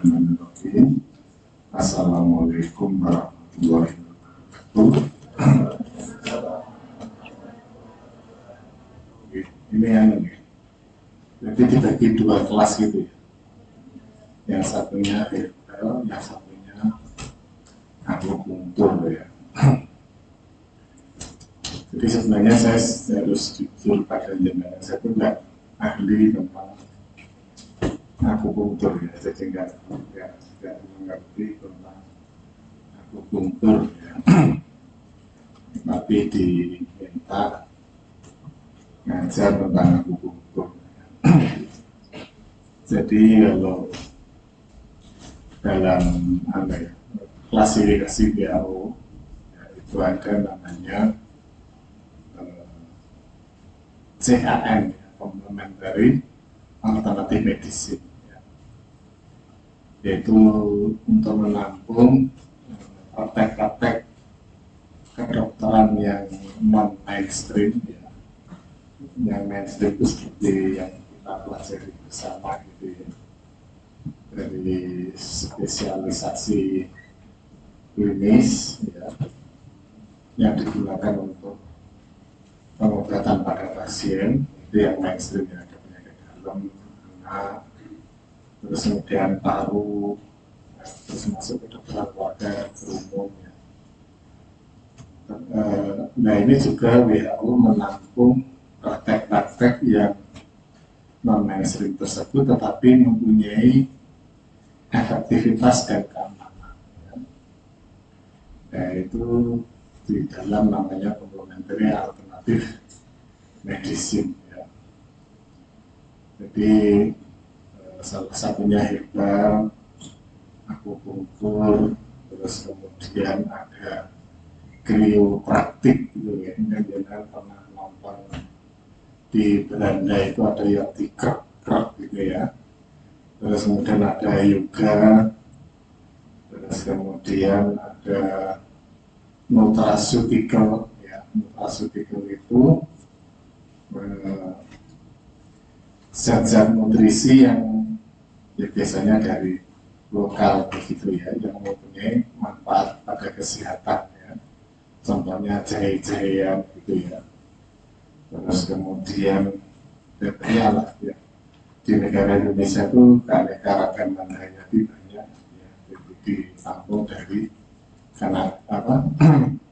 Bismillahirrahmanirrahim. Assalamualaikum warahmatullahi wabarakatuh. Ini yang ini. Jadi dibagi dua kelas gitu ya. Yang satunya herbal, yang satunya akupunktur ya. Jadi sebenarnya saya harus jujur pada jenengan, saya itu nggak ahli tentang akupunktur ya, jadi nggak mengerti tentang akupunktur ya. Tapi diminta ngajar tentang akupunktur. Jadi kalau dalam klasifikasi WHO ya, itu ada namanya CAM, ya, Complementary Alternative Medicine, ya. Yaitu untuk menampung praktek-praktek kedokteran yang non mainstream, ya. Yang mainstream itu seperti yang kita pelajari bersama gitu ya, dari spesialisasi klinis ya, yang digunakan untuk pengobatan pada pasien, itu yang mainstream ya, ada penyakit dalam, anak, terus kemudian paru, ya, terus masuk ke kedokteran keluarga, berumum ya. Nah ini juga WHO menampung praktek-praktek yang non mainstream tersebut tetapi mempunyai efektivitas dan keamanan ya. Nah itu di dalam namanya complementary alternative medicine ya. Jadi salah satunya herbal, akupunktur, terus kemudian ada kriopraktik gitu ya. Ini jangan pernah nonton di Belanda itu ada yang dikrek-krek gitu ya. Terus kemudian ada yoga, terus kemudian ada nutraceutical ya. Nutraceutical itu zat-zat nutrisi yang ya biasanya dari lokal begitu ya, yang mempunyai manfaat pada kesehatan ya. Contohnya jahe-jahean gitu ya. Terus kemudian ya lah ya. Di negara Indonesia itu keanekaragaman hayati banyak ya, jadi ditampung dari karena apa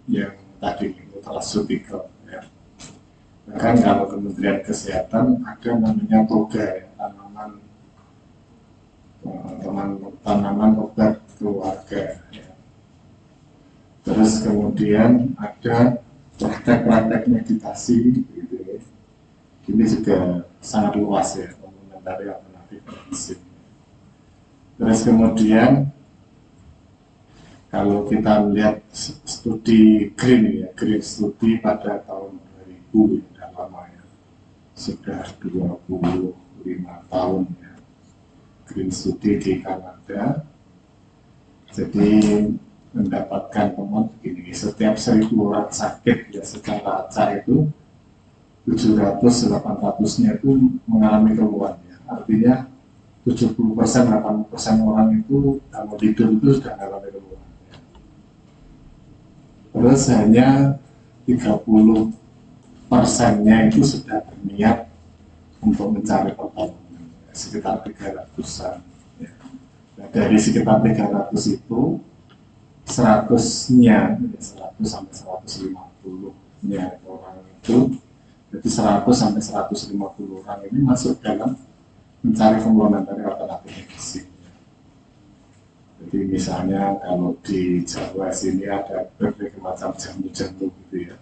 yang tadi nutraceutical ya. Bahkan kalau Kementerian Kesehatan ada namanya toga ya, tanaman obat keluarga ya. Terus kemudian ada praktek-praktek meditasi gitu ya. Ini juga sangat luas ya, komplementari alternatif medicine. Terus kemudian kalau kita melihat studi Green ya, Green studi pada tahun 2000 ya, lama ya, sudah 25 tahun ya, Green studi di Kanada. Jadi mendapatkan temuan begini, setiap 1000 orang sakit ya secara acak itu 700-800-nya itu mengalami keluhan ya. Artinya 70%-80% orang itu kalau tidur itu sudah mengalami keluhan ya. Terus hanya 30%-nya itu sudah berniat untuk mencari pertolongan ya, sekitar 300-an ya. Nah, dari sekitar 300 itu 100-nya 100 sampai 150-nya orang itu, jadi 100 sampai 150 orang ini masuk dalam mencari komplementari alternatif medicine. Jadi misalnya kalau di Jawa sini ada berbagai macam jamu-jamu gitu ya.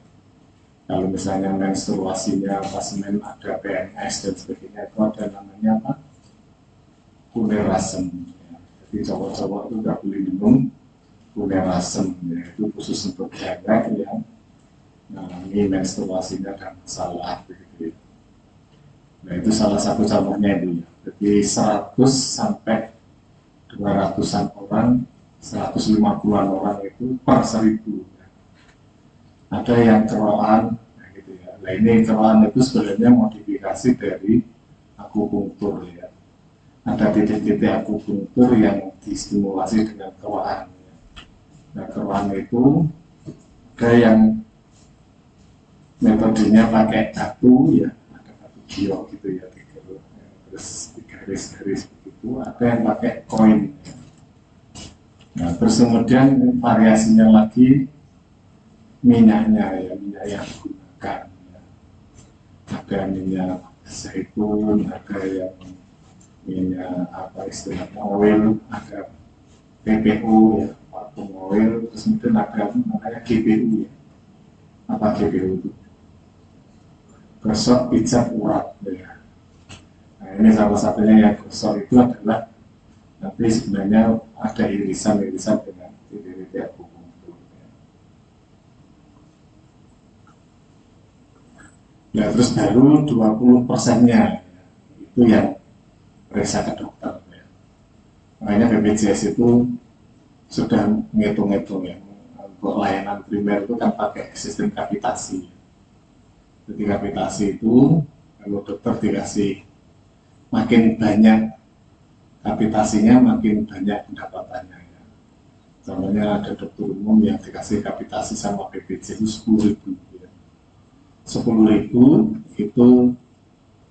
Kalau misalnya menstruasinya pasien ada PMS dan sebagainya, itu ada namanya apa? Punerasem. Ya. Jadi cowok-cowok itu nggak boleh minum punerasem, ya. Itu khusus untuk cewek yang mengalami menstruasinya dan masalah begitu. Nah itu salah satu contohnya itu ya. Jadi 100 sampai 200-an orang, 150-an orang itu per 1000 ya. Ada yang keroan nah gitu ya. Nah ini keroan itu sebenarnya modifikasi dari akupunktur ya. ada titik-titik akupunktur yang distimulasi dengan keroan. Nah, keroan itu ada yang metodenya pakai batu ya, ada batu giok gitu ya, terus garis-garis begitu. Ada yang pakai koin. Ya. Nah, terus kemudian variasinya lagi minyaknya ya, minyak yang digunakan. Ya. Ada minyak zaitun, ada yang minyak apa istilahnya oil, ada PPO ya, parfum oil, terus kemudian ada namanya GPU ya. Apa GPU itu? Gosok pijat urat ya. Nah, ini salah satunya yang gosok itu adalah nanti sebenarnya ada irisan-irisan dengan titik-titik akupunktur. Ya, terus baru 20%-nya itu yang periksa ke dokter. Ya. Makanya BPJS itu sudah ngitung-ngitung ya, untuk layanan primer itu kan pakai sistem kapitasi. Jadi kapitasi itu kalau dokter dikasih makin banyak kapitasinya, makin banyak pendapatannya. Ya. Contohnya ada dokter umum yang dikasih kapitasi sama BPJS itu 10.000. Ya. 10.000 itu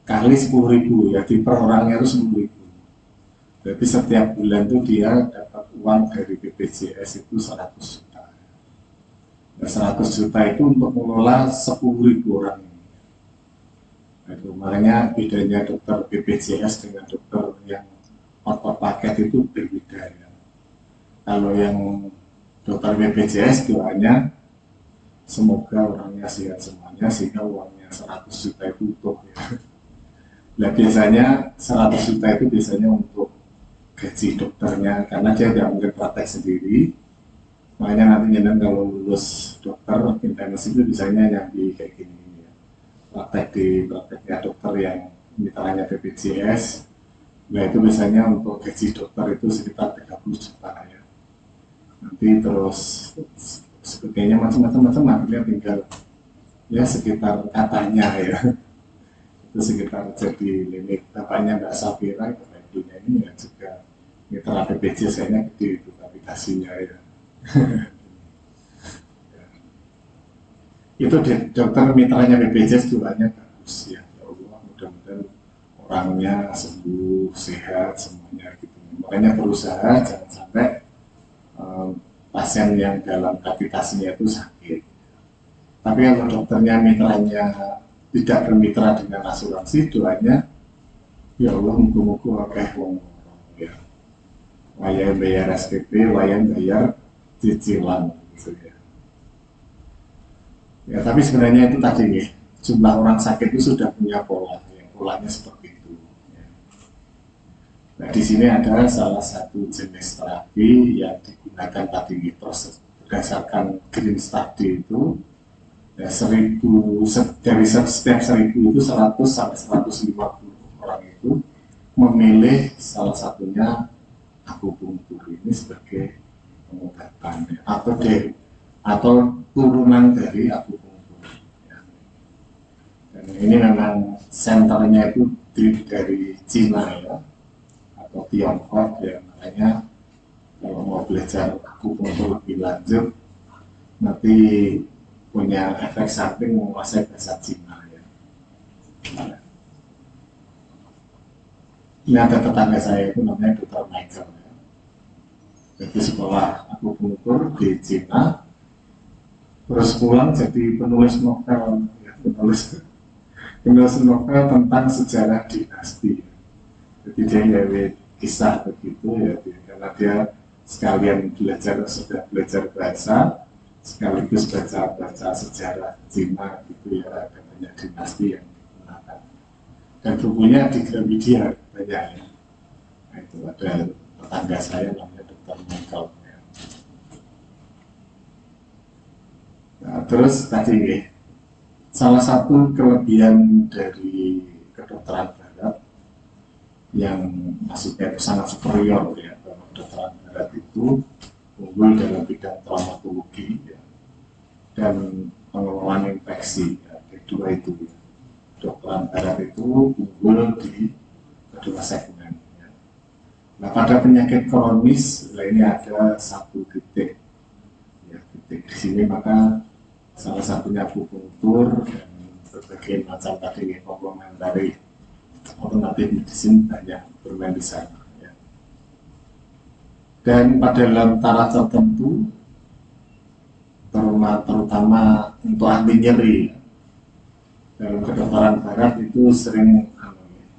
kali 10.000 ya, di per orangnya itu 10.000. Jadi setiap bulan itu dia dapat uang dari BPJS itu 100 juta. Nah, 100 juta itu untuk mengelola 10.000 orang. Itu makanya bedanya dokter BPJS dengan dokter yang out paket itu berbeda ya. Kalau yang dokter BPJS doanya semoga orangnya sehat semuanya sehingga uangnya 100 juta itu utuh ya. Nah biasanya 100 juta itu biasanya untuk gaji dokternya karena dia tidak mungkin praktek sendiri. Makanya nantinya kalau lulus dokter intensif itu biasanya yang di kayak gini. Prakteknya dokter yang mitranya BPJS, nah itu biasanya untuk gaji dokter itu sekitar 30 juta ya. Nanti terus sebagainya macam-macam akhirnya tinggal ya sekitar katanya ya, itu sekitar jadi limit. Bapaknya Mbak Safira dunia ini ya juga mitra BPJS kayaknya gede itu kapitasinya ya. Itu dokter mitranya BPJS doanya bagus ya, ya Allah mudah-mudahan orangnya sembuh sehat semuanya gitu. Makanya berusaha jangan sampai pasien yang dalam kapitasinya itu sakit. Tapi kalau dokternya mitranya tidak bermitra dengan asuransi, doanya ya Allah muka-muka akeh wong ya. Wayang bayar SPP, wayang bayar cicilan gitu ya. Ya, tapi sebenarnya itu tadi ya, jumlah orang sakit itu sudah punya pola, ya, polanya seperti itu. Ya. Nah, di sini ada salah satu jenis terapi yang digunakan tadi proses berdasarkan green study itu, ya, 1000 dari setiap 1000 itu 100 sampai 150 orang itu memilih salah satunya akupunktur ini sebagai pengobatan ya, atau turunan dari akupunktur. Ya. Dan ini memang senternya itu dari Cina ya, atau Tiongkok ya, makanya kalau mau belajar akupunktur lebih lanjut nanti punya efek samping menguasai bahasa Cina ya. Nah, ini ada tetangga saya itu namanya Dr. Michael ya. Jadi sekolah akupunktur di Cina, terus pulang jadi penulis novel ya, penulis novel tentang sejarah dinasti. Jadi dia nyawa kisah begitu ya, karena dia sekalian sudah belajar bahasa sekaligus baca sejarah Cina gitu ya, ada banyak dinasti yang digunakan dan bukunya di Gramedia banyak ya. Nah, itu ada tetangga saya namanya Dr. Michael ya. Nah, terus tadi salah satu kelebihan dari kedokteran barat yang maksudnya itu sangat superior ya, bahwa kedokteran barat itu unggul dalam bidang traumatologi ya, dan pengelolaan infeksi ya, kedua itu ya. Kedokteran barat itu unggul di kedua segmen ya. Nah, pada penyakit kronis, nah ini ada satu titik, ya, titik di sini, maka salah satunya akupunktur dan berbagai macam tadi komplementari alternatif medicine banyak bermain di sana. Ya. Dan pada dalam taraf tertentu, terutama untuk anti nyeri, dalam kedokteran barat itu sering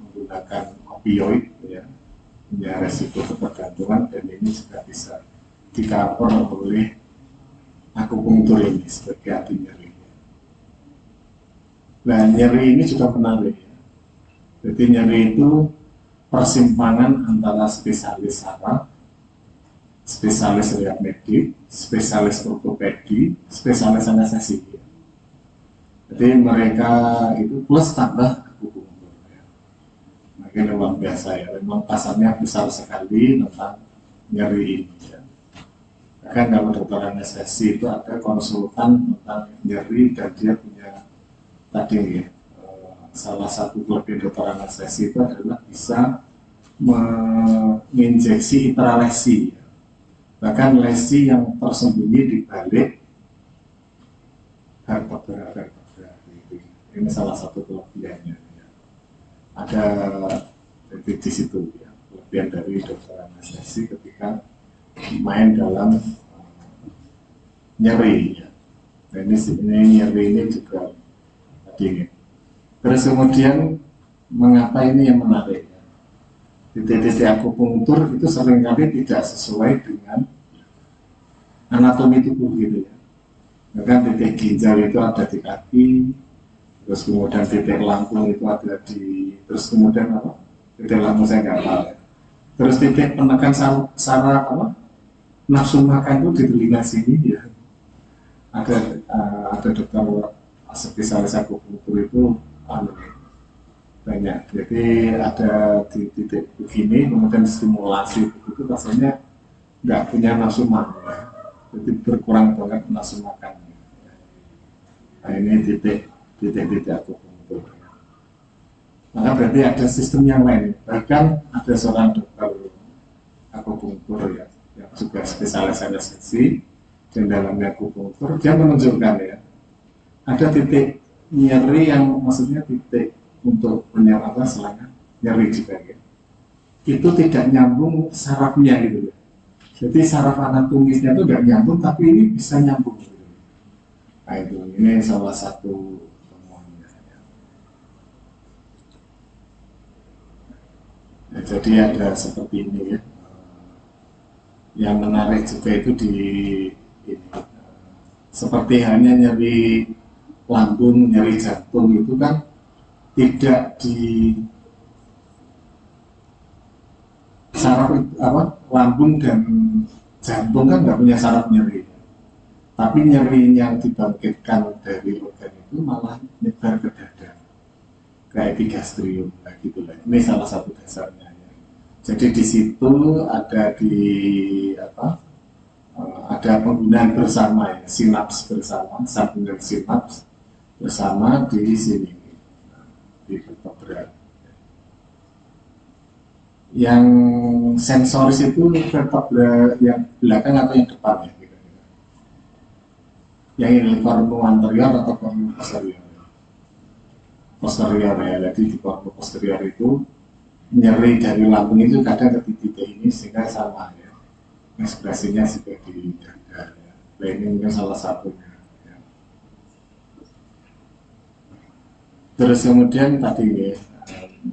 menggunakan opioid, ya, punya resiko ketergantungan, dan ini juga bisa di-cover oleh akupunktur ini sebagai anti nyeri. Nah, nyeri ini juga menarik, ya. Jadi nyeri itu persimpangan antara spesialis saraf, spesialis riat medik, spesialis ortopedi, spesialis anestesi. Jadi mereka itu plus tambah akupunktur. Ya. Makin luar biasa, ya. Memang pasarnya besar sekali tentang nyeri ini. Ya. Bahkan kalau dokter anestesi itu ada konsultan tentang nyeri, dan dia punya tadi, ya, salah satu kelebihan dokter anestesi itu adalah bisa menginjeksi intralesi, ya. Bahkan lesi yang tersembunyi di balik vertebra. Ini salah satu kelebihannya, ya. Ada di situ, ya, kelebihan dari dokter anestesi ketika main dalam nyeri, ya. Dan ini nyeri ini juga tadi. Terus kemudian mengapa ini yang menarik, ya? Titik-titik akupunktur itu seringkali tidak sesuai dengan anatomi tubuh, gitu, ya. Bahkan titik ginjal itu ada di kaki, terus kemudian titik lambung itu ada di, terus kemudian apa? Titik lambung saya nggak tahu, ya. Terus titik penekan saraf apa? Nafsu makan itu di telinga sini, ya. Ada dokter spesialis akupunktur itu banyak. Jadi ada di titik begini, kemudian stimulasi begitu, rasanya nggak punya nafsu makan, ya. Jadi berkurang banget nafsu makannya. Nah, ini titik akupunktur. Maka berarti ada sistem yang lain. Bahkan ada seorang dokter akupunktur, ya, yang juga spesialis anestesi, dan dalamnya akupunktur, dia menunjukkan, ya, ada titik nyeri yang maksudnya titik untuk penyerapan selain nyeri juga, ya. Itu tidak nyambung sarafnya, gitu. Jadi saraf anatomisnya itu nggak nyambung, tapi ini bisa nyambung. Gitu. Nah, itu ini salah satu temuannya. Ya. Nah, jadi ada seperti ini, ya. Yang menarik juga itu di ini, seperti hanya nyeri lambung, nyeri jantung itu kan tidak di saraf apa, lambung dan jantung kan nggak punya saraf nyeri, tapi nyeri yang dibangkitkan dari organ itu malah nyebar ke dada, ke epigastrium, nah gitulah. Ini salah satu dasarnya, ya. Jadi di situ ada ada penggunaan bersama, ya, sinaps bersama, sambungan sinaps bersama di sini, di vertebra. Yang sensoris itu vertebra yang belakang atau yang depan, ya, kira-kira. Yang ini kornu anterior atau kornu posterior? Posterior, ya. Jadi di kornu posterior itu nyeri dari lambung itu kadang ke titik ini, sehingga sama, ya, ekspresinya juga di dada, ya. Ini salah satunya, ya. Terus kemudian tadi, ya,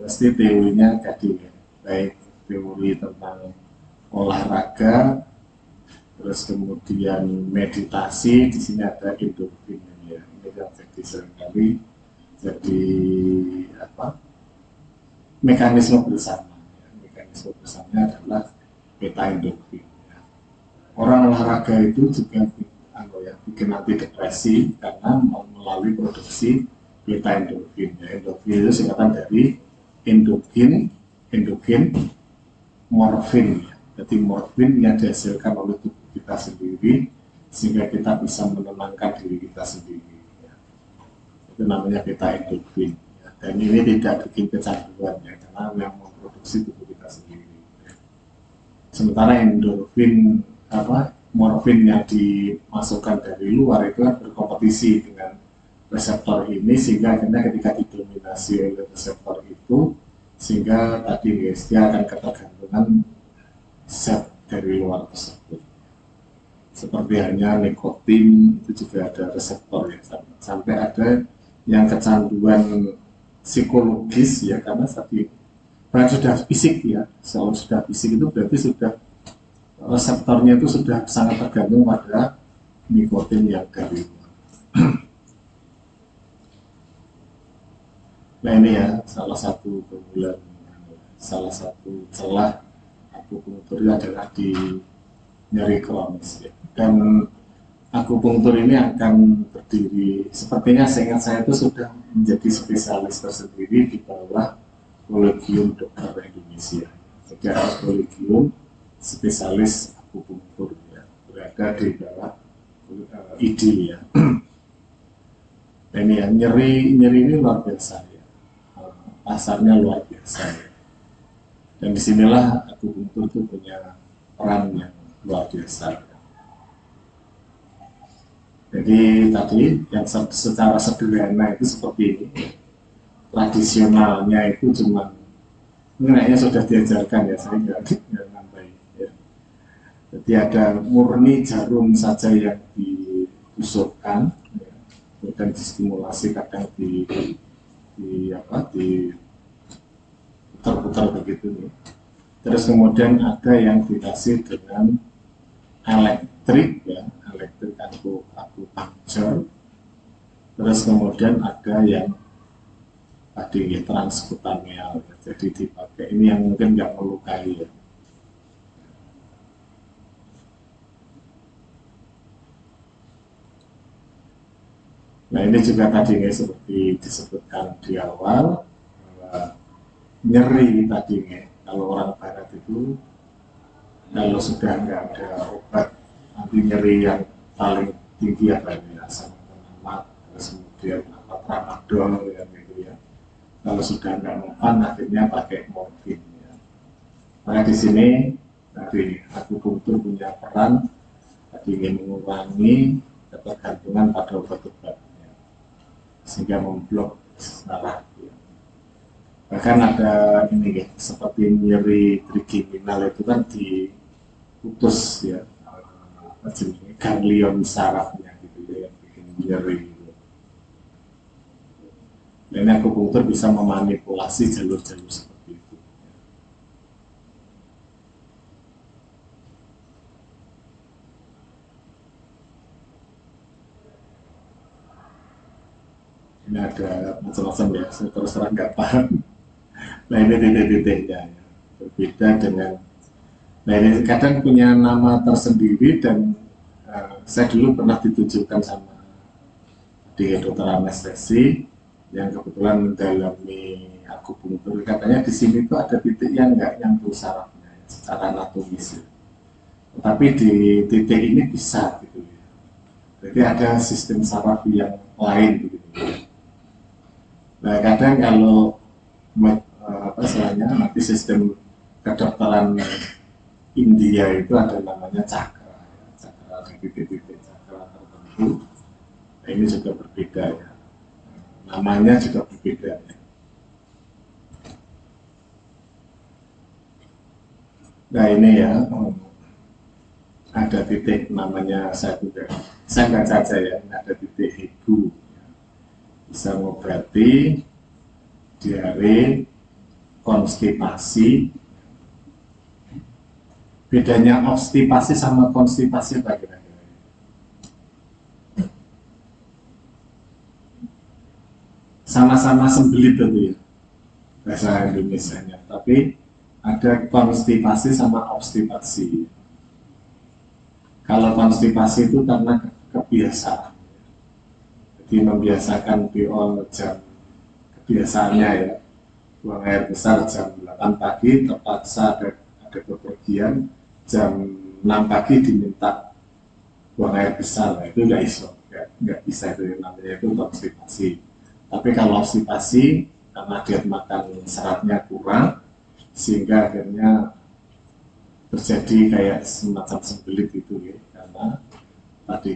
pasti teorinya tadi, ya, baik teori tentang olahraga, terus kemudian meditasi, di sini ada endorfin, ya. Ini yang jadi seringkali jadi apa? Mekanisme bersama, ya. Mekanisme bersama adalah beta endorfin, ya. Orang olahraga itu juga bikin antidepresi karena melalui produksi beta endorfin, ya. Endorfin itu singkatan dari endogen, morfin, ya. Jadi morfin yang dihasilkan oleh tubuh kita sendiri sehingga kita bisa menenangkan diri kita sendiri, ya. Itu namanya beta endorfin, ya. Dan ini tidak bikin kecanduan, ya, karena yang memproduksi tubuh kita sendiri, ya. Sementara endorfin morfin yang dimasukkan dari luar itu kan berkompetisi dengan reseptor ini, sehingga akhirnya ketika didominasi oleh reseptor itu, sehingga tadi guys dia akan ketergantungan zat dari luar tersebut. Seperti hanya nikotin itu juga ada reseptor ya, sampai ada yang kecanduan psikologis ya, karena tadi sudah fisik ya, kalau sudah fisik itu berarti sudah reseptornya itu sudah sangat tergantung pada nikotin yang dari luar. Nah ini ya salah satu keunggulan, salah satu celah akupunktur adalah di nyeri kronis ya. Dan akupunktur ini akan berdiri, sepertinya seingat saya itu sudah menjadi spesialis tersendiri di bawah Kolegium Dokter Indonesia. Jadi ada kolegium spesialis akupunktur ya, berada di bawah ID ya. Ini ya, nyeri ini luar biasa ya, pasarnya luar biasa ya. Dan disinilah akupunktur itu punya peran yang luar biasa ya. Jadi tadi yang secara sederhana itu seperti ini, tradisionalnya itu cuma kayaknya sudah diajarkan ya, saya nggak nambahin ya. Jadi ada murni jarum saja yang ditusukkan ya, kemudian distimulasi, kadang di putar-putar begitu nih. Terus kemudian ada yang dikasih dengan elektrik ya, elektrik akupunktur. Terus kemudian ada yang tadi transkutaneal ya, jadi dipakai ini yang mungkin nggak melukai ya. Nah ini juga tadi ya, seperti disebutkan di awal, nyeri tadi ya, kalau orang barat itu kalau sudah nggak ada obat anti nyeri yang paling tinggi apa ya, asam penamat, terus kemudian tramadol ya, gitu ya. Kalau sudah nggak mempan akhirnya pakai morfin ya. Nah di sini tadi akupunktur punya peran tadi ingin mengurangi ketergantungan pada obat-obat ya, sehingga memblok saraf ya. Bahkan ada ini ya, seperti nyeri trigeminal itu kan diputus ya, ganglion sarafnya gitu ya, yang bikin nyeri. Dan akupunktur bisa memanipulasi jalur-jalur seperti itu. Ini ada macam-macam ya, saya terus terang nggak paham. Nah ini titik-titiknya ya, berbeda dengan. Nah ini kadang punya nama tersendiri dan saya dulu pernah ditujukan sama di dokter anestesi yang kebetulan mendalami akupunktur, katanya di sini tuh ada titik yang nggak nyambung sarafnya ya, secara anatomis ya. Tapi di titik ini bisa gitu ya. Jadi ada sistem saraf yang lain gitu ya. Nah kadang kalau nanti sistem kedokteran India itu ada namanya cakra ya. Cakra ada titik-titik cakra tertentu. Nah ini juga berbeda ya, namanya juga berbeda ya. Nah ini ya, ada titik namanya, saya nggak caca ya, ada titik higu ya. Bisa mengobati diare, konstipasi. Bedanya obstipasi sama konstipasi apa kira-kira? Sama-sama sembelit itu ya bahasa Indonesianya, tapi ada konstipasi sama obstipasi. Kalau konstipasi itu karena kebiasaan, jadi membiasakan jam kebiasaannya ya, buang air besar jam 8 pagi, terpaksa ada bepergian jam 6 pagi diminta buang air besar, nah, itu nggak bisa, itu namanya itu konstipasi. Tapi kalau obstipasi karena diet makan seratnya kurang, sehingga akhirnya terjadi kayak semacam sembelit itu ya, karena tadi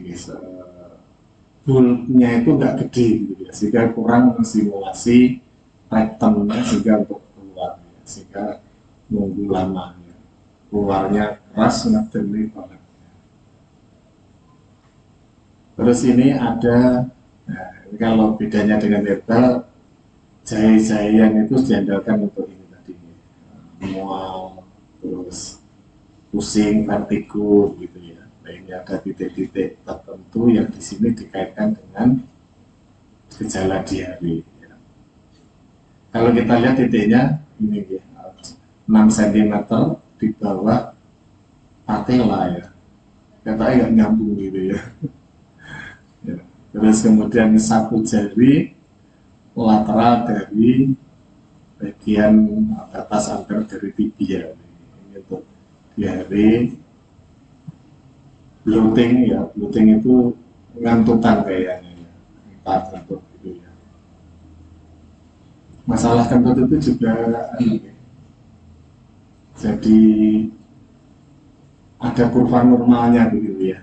bulbnya itu nggak gede gitu ya, sehingga kurang mensimulasi rektumnya sehingga untuk keluar ya, sehingga nunggu lama ya. Keluarnya keras ngedeni banget. Terus ini ada, nah, ini kalau bedanya dengan herbal, jahe-jahean itu diandalkan untuk ini tadi, mual, terus pusing, vertigo gitu ya. Nah, ini ada titik-titik tertentu yang di sini dikaitkan dengan gejala diare. Ya. Kalau kita lihat titiknya ini ya, 6 cm di bawah patella ya. Katanya nggak nyambung gitu ya. Ya. Terus kemudian satu jari lateral dari bagian batas antar dari tibia. Ini untuk diare. Bloating ya, bloating itu ngantukan kayaknya ya, entah kentut gitu ya. Masalah kentut itu juga jadi ada kurva normalnya begitu ya.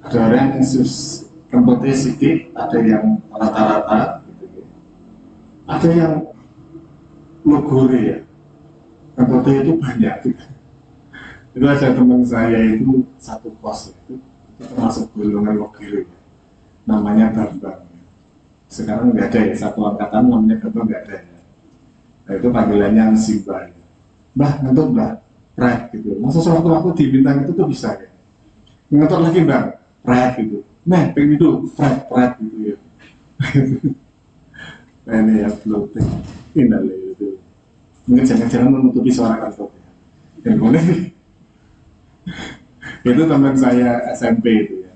Ada orang yang kentutnya sedikit, ada yang rata-rata gitu ya. Ada yang logore ya, kentutnya itu banyak gitu. Itu ada teman saya itu satu kos itu termasuk golongan logire ya. Namanya Bambang. Sekarang nggak ada ya, satu angkatan namanya Bambang nggak ada ya. Nah, itu panggilannya Simba ya. Mbah, ngentot mbah, pret gitu. Masa sewaktu-waktu di bintang itu tuh bisa ya. Ngentot lagi mbah, pret gitu. Nah, pengen itu, pret gitu ya. Nah ini ya, floating. Ini itu. Mungkin jangan-jangan menutupi suara kentut ya. Yang boleh itu teman saya SMP itu ya,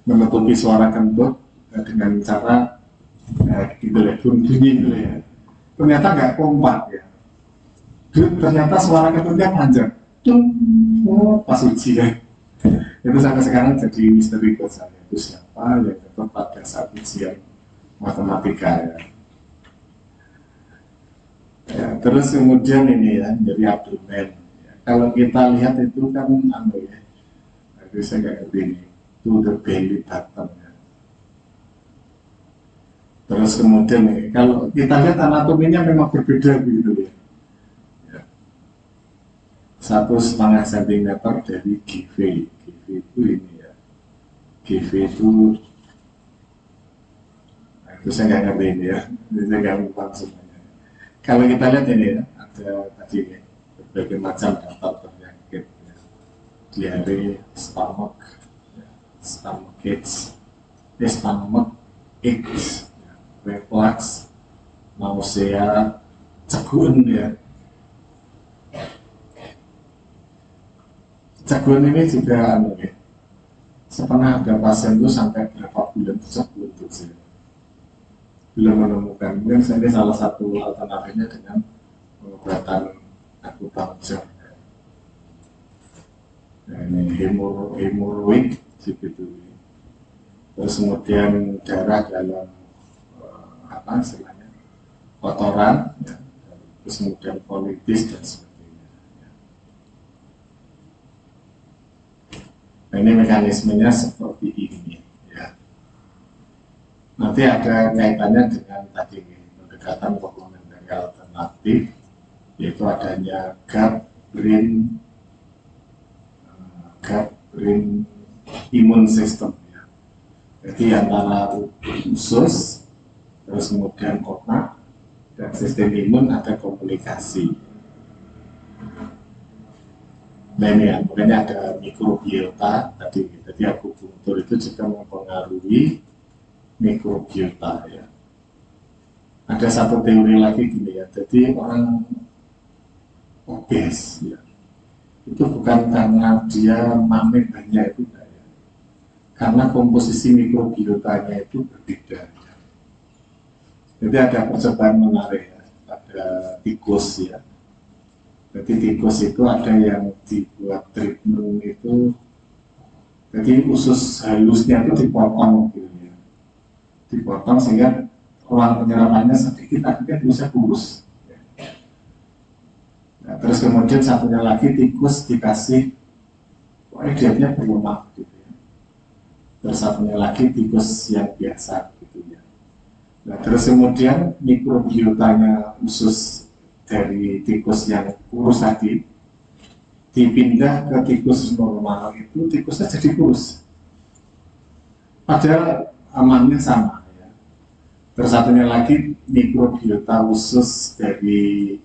menutupi suara kentut dengan cara gitu ya, bunyi gitu ya. Ternyata nggak kompak ya. Ternyata suara kentutnya panjang. Oh, pas ujian. Itu sampai sekarang jadi misteri buat saya. Itu siapa yang ketut pada saat ujian matematika ya. Ya, terus kemudian ini ya, jadi abdomen. Ya, kalau kita lihat itu kan ya, jadi saya nggak ngerti ini, to the belly button ya. Terus kemudian nih, kalau kita lihat anatominya memang berbeda begitu ya. 1,5 cm dari GV. GV itu ini ya. GV itu, nah itu saya nggak ngerti ini ya. Ini saya nggak lupa semuanya. Kalau kita lihat ini ya, ada tadi ya, berbagai macam daftar penyakit ya. Diare, stomach, ya, stomach aches, ya, reflux, nausea, cegun ya. Cegun ini juga ya, pernah ada pasien itu sampai berapa bulan cegun tuh sih, belum menemukan. Mungkin ini salah satu alternatifnya dengan pengobatan akupunktur. Nah, ini hemoroid seperti itu. Terus kemudian darah dalam apa istilahnya, kotoran, ya. Terus kemudian kolitis dan sebagainya. Nah, ini mekanismenya seperti ini ya. Nanti ada kaitannya dengan tadi pendekatan komplementer alternatif, yaitu adanya gut brain imun system ya. Jadi antara usus terus kemudian otak dan sistem imun ada komunikasi. Nah ini ya, makanya ada mikrobiota tadi. Jadi akupunktur itu juga mempengaruhi mikrobiota ya. Ada satu teori lagi gini ya. Jadi orang obes ya, itu bukan karena dia makan banyak itu ya. Karena komposisi mikrobiotanya itu berbeda ya. Jadi ada percobaan menarik ya. Ada tikus ya. Jadi tikus itu ada yang dibuat treatment itu, jadi usus halusnya itu dipotong gitu ya, dipotong sehingga ruang penyerapannya sedikit, akhirnya bisa kurus. Nah, terus kemudian satunya lagi tikus dikasih, dietnya berlemak gitu ya. Terus satunya lagi tikus yang biasa gitu ya. Nah, terus kemudian mikrobiotanya khusus dari tikus yang kurus tadi dipindah ke tikus normal, itu tikusnya jadi kurus. Padahal amannya sama ya. Terus satunya lagi mikrobiota khusus dari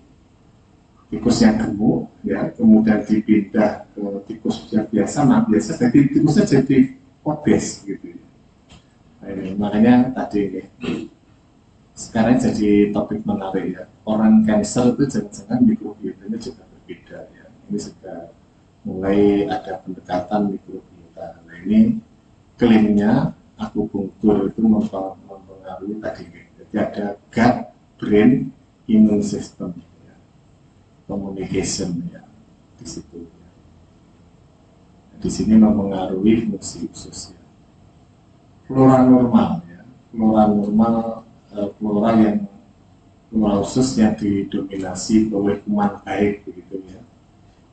tikus yang gemuk ya, kemudian dipindah ke tikus yang biasa, nah biasa jadi tikusnya jadi obes gitu ya. Nah, ini makanya tadi ini sekarang jadi topik menarik ya, orang cancer itu jangan-jangan mikrobiotanya juga berbeda ya. Ini sudah mulai ada pendekatan mikrobiota. Nah ini klaimnya akupunktur itu mempengaruhi tadi ini. Jadi ada gut brain immune system ya, communication ya di situ ya. Di sini mempengaruhi fungsi usus ya. Flora normal ya, flora normal, flora yang flora usus yang didominasi oleh kuman baik begitu ya,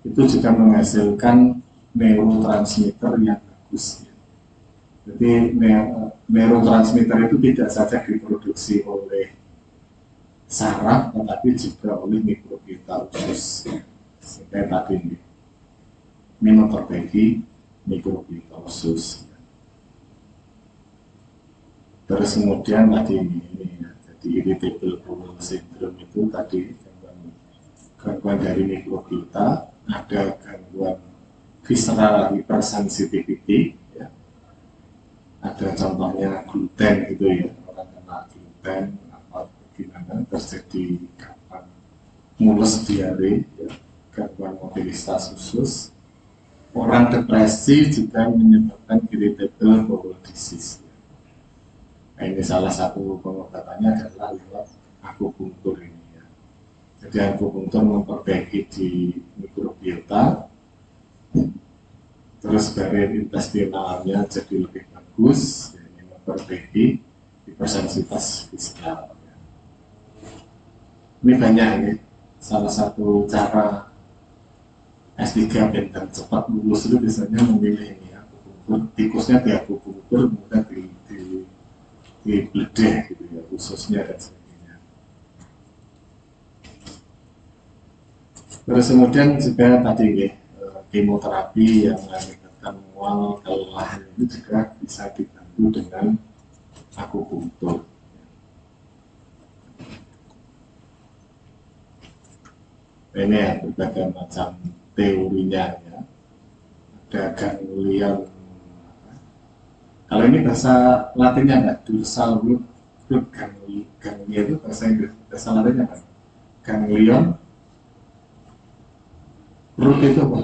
itu juga menghasilkan neurotransmitter yang bagus ya. Jadi neurotransmitter itu tidak saja diproduksi oleh saraf tetapi juga oleh mikrobiota usus ya. Sehingga tadi ini memperbaiki mikrobiota usus. Terus kemudian tadi ini ya, jadi irritable bowel syndrome itu tadi gangguan dari mikrobiota, ada gangguan visceral hypersensitivity ya. Ada contohnya gluten gitu ya, orang kena gluten apa gimana terjadi gampang mulus diare ya, gangguan mobilitas usus. Orang depresi juga menyebabkan irritable bowel disease. Nah, ini salah satu pengobatannya adalah lewat akupunktur ini ya. Jadi akupunktur memperbaiki di mikrobiota, terus barrier intestinalnya jadi lebih bagus, ya, ini memperbaiki hipersensitivitas fiskal. Ya. Ini banyak ya, salah satu cara S3 dan cepat lulus itu biasanya memilih ini ya, akupunktur, tikusnya di akupunktur, kemudian di bedah gitu ya, khususnya dan sebagainya. Terus kemudian juga tadi ya, kemoterapi yang mengakibatkan mual, kelelahan itu juga bisa dibantu dengan akupunktur. Ini ya berbagai macam teorinya ya. Ada ganglion. Kalau ini bahasa Latinnya enggak, dorsal root ganglia itu bahasa Inggris, bahasa Latinnya apa? Ganglion, root itu apa?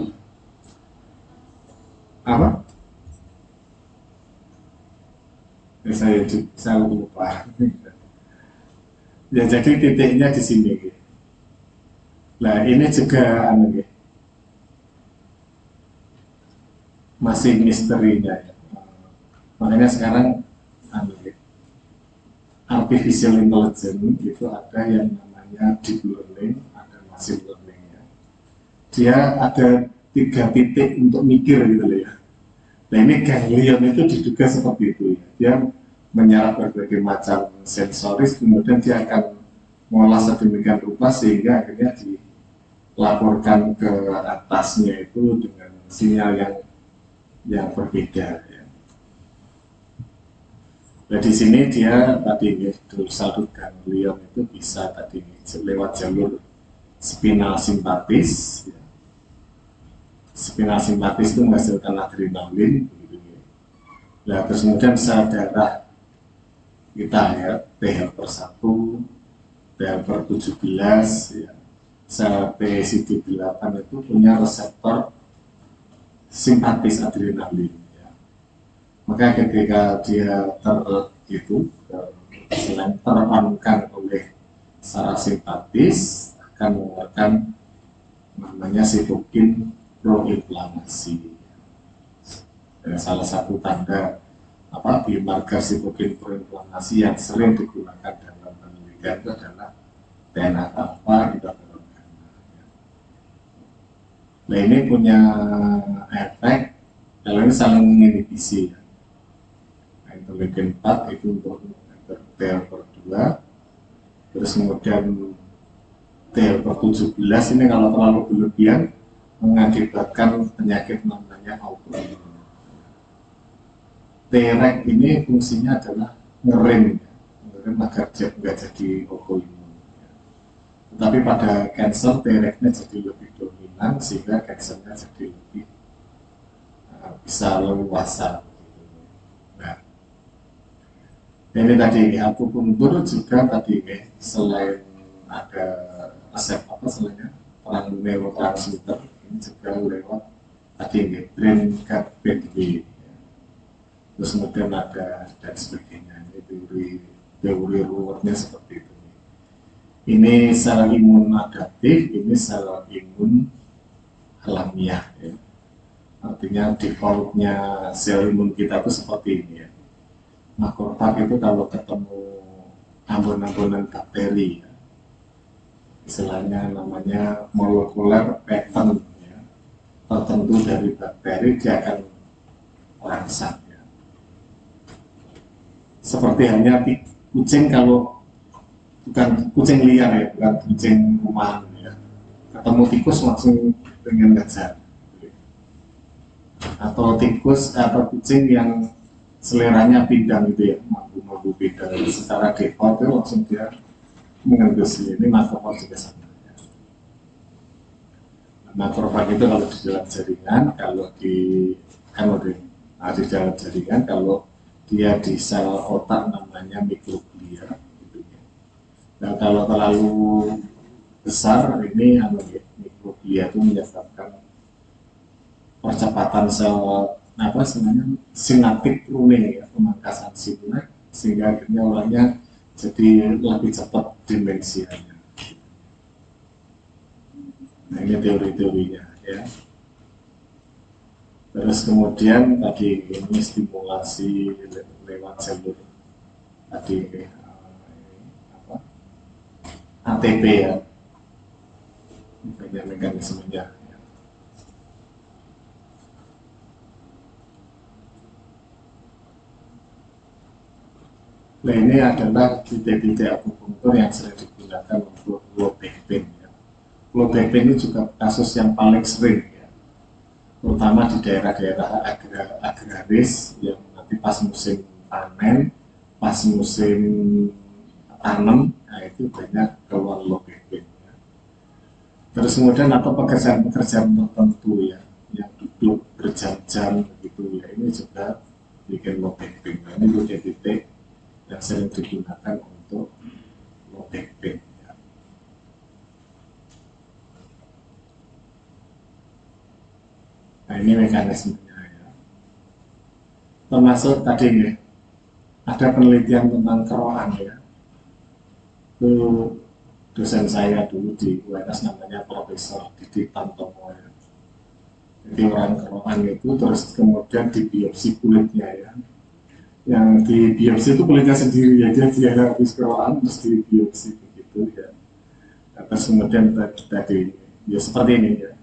Apa? Ya, saya lupa. Ya jadi titiknya di sini. Gitu. Nah ini juga masih misterinya ya. Makanya sekarang artificial intelligence itu ada yang namanya deep learning, ada machine learning ya. Dia ada 3 titik untuk mikir gitu loh ya. Nah ini ganglion itu diduga seperti itu ya. Dia menyerap berbagai macam sensoris, kemudian dia akan mengolah sedemikian rupa sehingga akhirnya dilaporkan ke atasnya itu dengan sinyal yang berbeda. Ya. Nah di sini dia tadi dorsal root ganglion itu bisa tadi lewat jalur spinal simpatis. Ya. Spinal simpatis itu menghasilkan adrenalin. Begitu, ya. Nah terus kemudian sel darah kita ya, T helper 1, T helper 17, ya. Sel TCD8 itu punya reseptor simpatis adrenalin. Maka ketika dia selain teronkan oleh saraf simpatis akan mengeluarkan namanya sitokin proinflamasi. Salah satu tanda biomarker sitokin proinflamasi yang sering digunakan dalam penelitian itu adalah DNA alpha interferon gamma. Nah ini punya efek kalau ini saling menginhibisi ya. Nah, interleukin 4 itu untuk TLR2, terus kemudian TLR17 ini kalau terlalu berlebihan mengakibatkan penyakit namanya autoimun. Treg ini fungsinya adalah ngerem, ngerem agar nggak jadi autoimun. Tetapi pada cancer T-regnya jadi lebih dominan sehingga cancernya jadi lebih bisa leluasa. Nah, ini tadi akupunktur juga tadi selain ada resep apa selainnya peran neurotransmitter ini juga lewat tadi brain pathway, terus kemudian ada dan sebagainya. Ini teori luarnya seperti itu. Ini sel imun adaptif, ini sel imun alamiah ya. Artinya defaultnya sel imun kita itu seperti ini ya. Makrofag itu kalau ketemu ambon-ambonan bakteri ya, istilahnya namanya molekuler pattern ya, tertentu dari bakteri dia akan rangsang ya. Seperti hanya kucing, kalau bukan kucing liar ya, bukan kucing rumahan ya, ketemu tikus langsung pengen ngejar, atau tikus atau kucing yang seleranya pindang gitu ya, mampu pindang secara default itu langsung dia mengendus. Ini makrofag juga sama ya. Makrofag itu kalau di dalam jaringan, di dalam jaringan, kalau dia di sel otak namanya mikroglia. Nah, kalau terlalu besar ini mikroglia itu menyebabkan percepatan sel apa sebenarnya sinaptik pruning ya, pemangkasan sinap, sehingga akhirnya orangnya jadi lebih cepat demensianya. Nah ini teori-teorinya ya. Terus kemudian tadi ini stimulasi lewat jalur tadi ATP ya, banyak mekanismenya. Nah ini adalah titik-titik akupunktur yang sering digunakan untuk low back pain ya. Low back pain ini juga kasus yang paling sering ya, terutama di daerah-daerah agraris yang nanti pas musim panen, pas musim tanam, nah itu banyak keluar low back pain ya. Terus kemudian atau pekerjaan-pekerjaan tertentu ya, yang duduk berjam-jam begitu ya, ini juga bikin low back pain. Nah, ini titik-titik yang sering digunakan untuk low back pain ya. Nah ini mekanismenya ya. Termasuk tadi ya, ada penelitian tentang keroan ya. Itu dosen saya dulu di UNS namanya Profesor Didi Tantomo ya. Jadi orang keroan itu terus kemudian dibiopsi kulitnya ya. Yang di biopsi itu kulitnya sendiri ya, dia habis keroan terus di biopsi begitu ya. Nah, terus kemudian tadi ya seperti ini ya,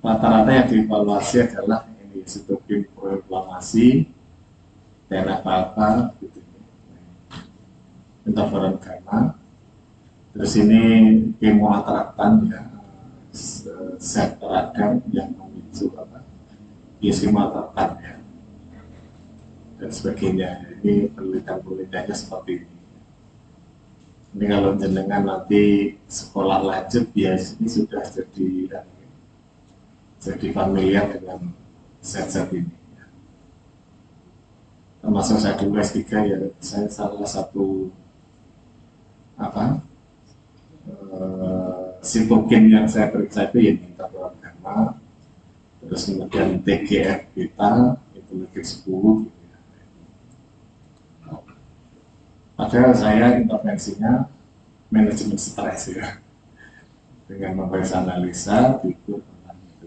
rata-rata yang dievaluasi adalah ini sitokin proinflamasi, TNF-alpha gitu, interferon gamma, terus ini kemoatratan ya, zat peradang yang memicu kemoatratan ya, dan sebagainya. Ini penelitian-penelitiannya seperti ini. Ini kalau jenengan nanti sekolah lanjut biasanya sudah jadi familiar dengan zat-zat ini. Termasuk saya dulu S3 ya, saya salah satu sitokin yang saya periksa itu ya interferon gamma, terus kemudian TGF beta, interleukin 10 gitu ya. Padahal saya intervensinya manajemen stres ya, dengan membaca analisa tidur tentang itu.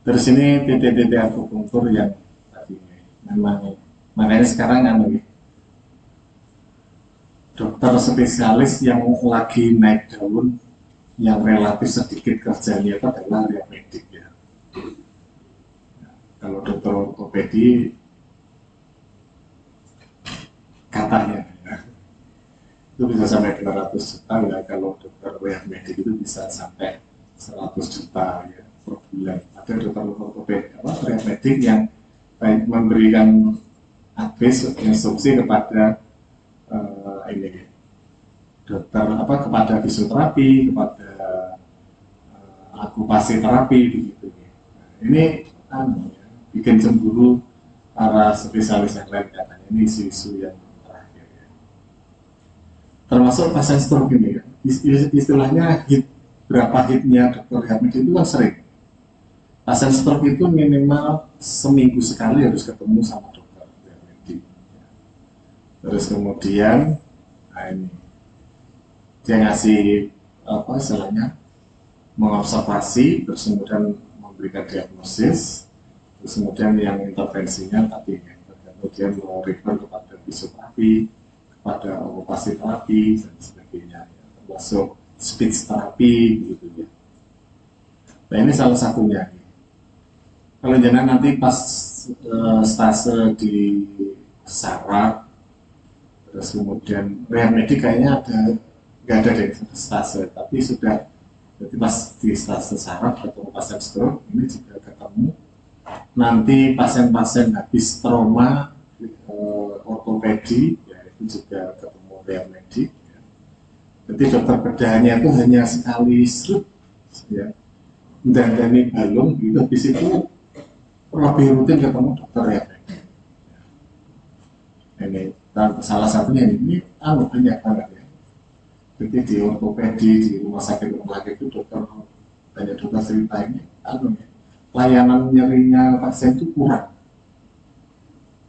Terus ini titik-titik akupunktur yang tadi memang, makanya sekarang dokter spesialis yang lagi naik daun yang relatif sedikit kerjanya itu adalah area medik ya. Kalau dokter ortopedi katanya ya, itu bisa sampai 200 juta ya, kalau dokter medik itu bisa sampai 100 juta ya per bulan. Ada dokter ortopedi medik yang memberikan instruksi kepada ini dokter kepada fisioterapi, kepada akupasi terapi begitu. Ini bikin cemburu para spesialis yang lain katanya. Ini isu-isu yang terakhir ya. Termasuk pasien stroke ini ya. Istilahnya berapa hitnya dokter rehabilitasi itu kan sering. Pasien stroke itu minimal seminggu sekali harus ketemu sama dokter rehabilitasi. Terus kemudian ini dia ngasih istilahnya mengobservasi, terus kemudian memberikan diagnosis, terus kemudian yang intervensinya tadi kemudian mau refer kepada fisioterapi, kepada okupasi terapi dan sebagainya, termasuk speech terapi gitu ya. Nah ini salah satunya. Kalau jangan nanti pas stase di saraf, terus kemudian rehabilitasi kayaknya nggak ada deh stase, tapi sudah jadi pas di stase saraf ketemu pasien stroke, ini juga ketemu nanti pasien-pasien habis trauma ortopedi, ya itu juga ketemu rehabilitasi. Ya. Jadi dokter bedahnya itu hanya sekali struk, ya, dan dari balung gitu, habis itu lebih rutin ketemu dokter rehabilitasi. Ya. Ini salah satunya ini banyak banget ya. Jadi di ortopedi, di rumah sakit itu dokter banyak dokter cerita ini layanan nyerinya pasien itu kurang,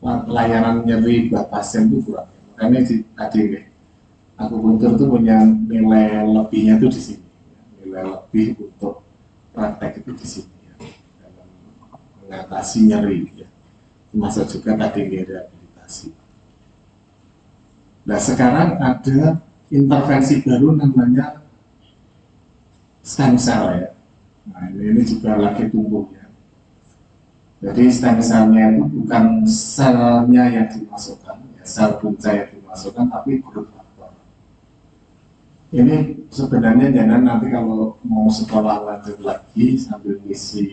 layanan nyeri buat pasien itu kurang. Makanya tadi aku puntur itu punya nilai lebihnya itu di sini, nilai lebih untuk praktek itu di sini ya, dalam mengatasi nyeri ya, termasuk juga tadi rehabilitasi. Nah sekarang ada intervensi baru namanya stem cell ya. Nah ini juga lagi tumbuh ya. Jadi stem cell-nya itu bukan selnya yang dimasukkan, ya, sel punca yang dimasukkan, tapi growth factor. Ini sebenarnya jangan nanti kalau mau sekolah lanjut lagi sambil ngisi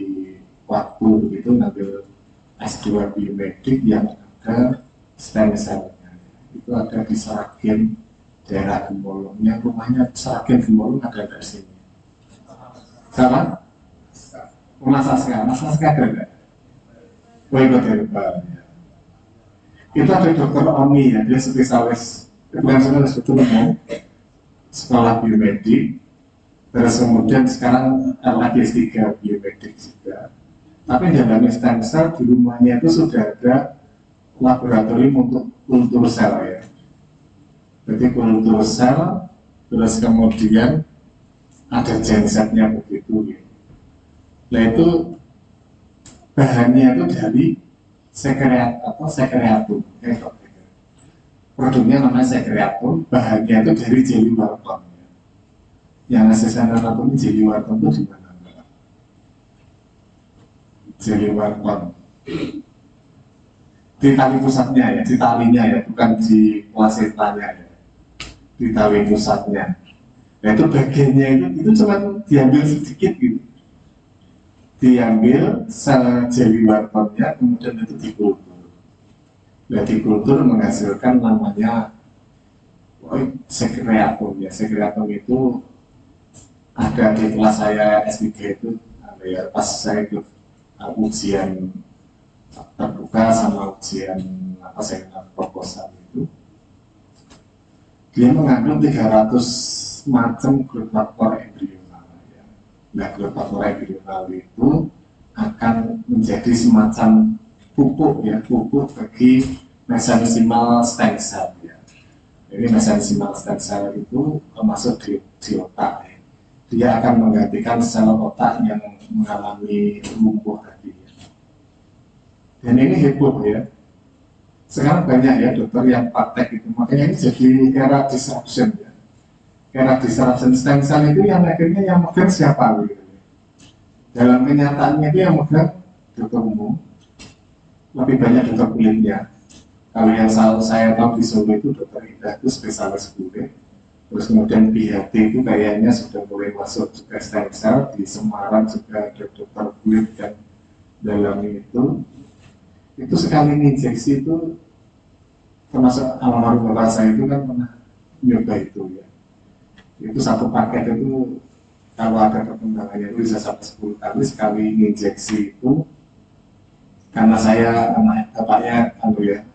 waktu begitu, ngambil S2 biomedik yang ada stem cell-nya. Itu ada di Seragen, daerah Gembolongnya, rumahnya Seragen Gembolong ada dari sini. Sama? Mas Aska ada. Oh ikut herbal. Ya. Itu ada dokter Omi ya, dia spesialis, bukan spesialis betul mau sekolah biomedik, terus kemudian sekarang lagi S3 biomedik juga. Tapi dalam stem cell di rumahnya itu sudah ada laboratorium untuk kultur sel ya. Jadi kultur sel, terus kemudian ada gensetnya begitu. Gitu. Nah itu bahannya itu dari sekreatum. Produknya namanya sekreatum, bahannya itu dari jelly warton. Yang asisten anatomi jelly warton itu di mana? Jelly warton. Di tali pusatnya ya, di talinya ya, bukan di plasentanya ya. Di tali pusatnya. Nah itu bagiannya itu cuma diambil sedikit gitu. Diambil sel jelly wartonnya, kemudian itu dikultur. Nah dikultur menghasilkan namanya sekreatum ya. Sekreatum itu ada di kelas saya S3 itu, ya, pas saya ikut ujian terbuka sama ujian seminar proposal itu. Dia mengandung 300 macam growth factor embrional ya. Nah, growth factor embrional itu akan menjadi semacam pupuk ya, pupuk bagi mesenchymal stem cell ya. Jadi mesenchymal stem cell itu termasuk di otak ya. Dia akan menggantikan sel otak yang mengalami lumpuh tadi ya. Dan ini heboh ya. Sekarang banyak ya dokter yang praktek itu, makanya ini jadi era disruption ya. era disruption stem cell itu yang akhirnya yang megang siapa gitu. Dalam kenyataannya itu yang megang dokter umum, lebih banyak dokter kulitnya. Kalau yang saya tahu di Solo itu dokter Indah itu spesialis kulit. Terus kemudian PHT itu kayaknya sudah mulai masuk juga stem cell. Di Semarang juga ada dokter kulit yang dalam itu sekali injeksi itu, termasuk almarhum bapak saya itu kan pernah nyoba itu ya. Itu satu paket itu kalau ada perkembangannya itu bisa sampai 10 kali sekali injeksi itu. Karena saya bapaknya